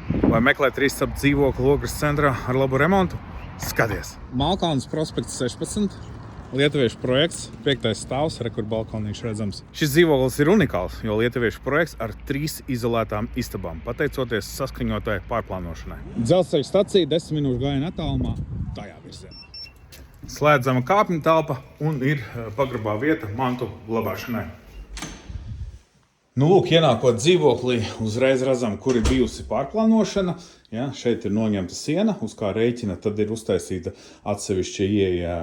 Vai meklē 3 stāvu dzīvokli Ogres centrā ar labu remontu? Skaties! Malkalnas prospekts 16, lietuviešu projekts, 5. stāvs, kur balkonīši redzams. Šis dzīvoklis ir unikāls, jo lietuviešu projekts ar 3 izolētām istabām, pateicoties saskaņotai pārplānošanai. Dzelzceļa stacija 10 minūšu gājiena attālumā tajā virzienā. Slēdzama kāpņu telpa un ir pagrabā vieta mantu glabāšanai. Nu, lūk, ienākot dzīvoklī, uzreiz redzam, kur ir bijusi pārplānošana. Ja, šeit ir noņemta siena, uz kā rēķina, tad ir uztaisīta atsevišķa ieeja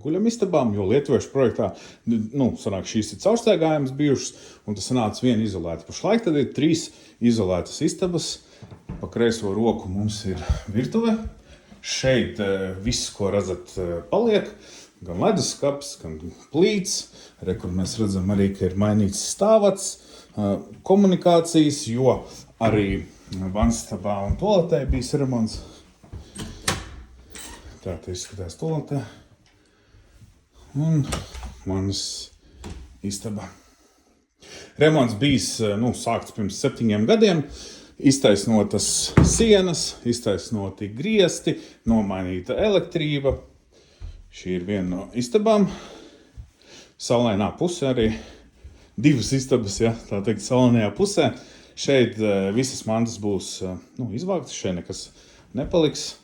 guļamistabām, jo lietuviešu projektā, sanāk, šīs ir caurstaigājumas bijušas, un tas sanāca viena izolēta. Pašlaik tad ir 3 izolētas istabas. Pa kreiso roku mums ir virtuve. Šeit viss, ko redzat, paliek. Gan leduskapis, gan plīts. Kur mēs redzam arī, ka ir mainīts stāvats. Komunikācijas, jo arī vanstabā un toaletē bijis remonts. Tā izskatās toaletē. Un manas istaba. Remonts bijis sākts pirms 7 gadiem. Iztaisnotas sienas, iztaisnoti griesti, nomainīta elektrība. Šī ir viena no istabām. Saulainā pusē arī 2 istabas, ja, tā teikt, saulainajā pusē. Šeit visas mantas būs izvāktas, šeit nekas nepaliks.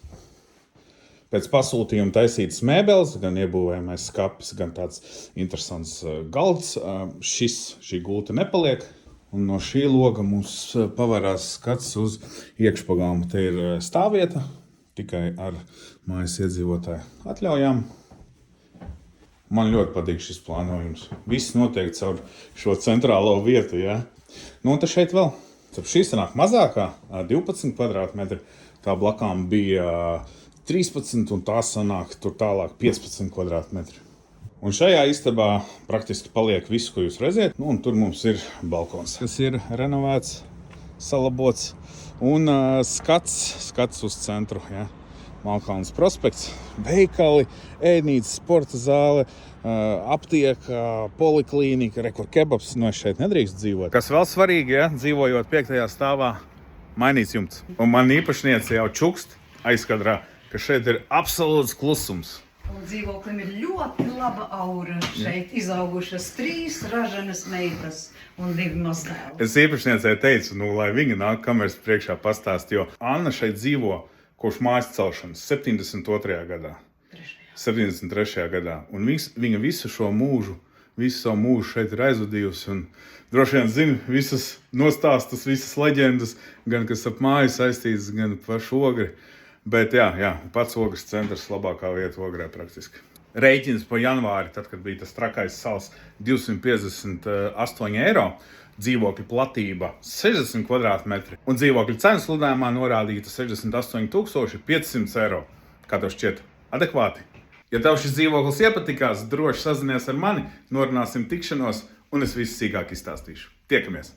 Pēc pasūtījuma taisītas mēbeles, gan iebūvējamais skapis, gan tāds interesants galds. Šī gulta nepaliek. Un no šī loga mums pavarās skats uz iekšpagalmu. Te ir stāvvieta, tikai ar mājas iedzīvotāju atļaujām. Man ļoti patīk šis plānojums. Viss notiek caur šo centrālo vietu. Ja? Un tad šeit vēl. Šī sanāk mazākā, 12 kvadrātmetri. Tā blakām bija 13 un tā sanāk tur tālāk 15 kvadrātmetri. Un šajā istabā praktiski paliek viss, ko jūs redzat. Un tur mums ir balkons, kas ir renovēts, salabots. Un skats uz centru. Ja? Malkalnas prospekts, veikali, ēdnīca, sporta zāle, aptieka, poliklīnika, kur kebabs. Šeit nedrīkst dzīvot. Kas vēl svarīgi, ja, dzīvojot 5. stāvā, mainīts jumts. Un man īpašniece jau čukst aizkadrā, ka šeit ir absolūts klusums. Un dzīvoklim ir ļoti laba aura. Šeit izaugušas 3 raženas meitas un 2 mazdēli. Es īpašniecei teicu, lai viņa nāk kameras priekšā pastāst, jo Anna šeit dzīvo kopš mājas celšanas 72. gadā. 73. gadā. Un viņa visu šo mūžu, savu mūžu šeit ir aizvadījusi. Un droši vien zina visas nostāstus, visas leģendas, gan kas ap māju saistītas, gan pašu Ogri. Bet jā, pats Ogres centrs labākā vieta Ogrē praktiski. Rēķins pa janvāri, tad, kad bija tas trakais sals, 258 eiro. Dzīvokļa platība 60 kvadrātmetri un dzīvokļa cenu sludinājumā norādīta 68 500 eiro. Kā tev šķiet? Adekvāti? Ja tev šis dzīvoklis iepatikās, droši sazinies ar mani, norunāsim tikšanos un es visu sīkāk izstāstīšu. Tiekamies!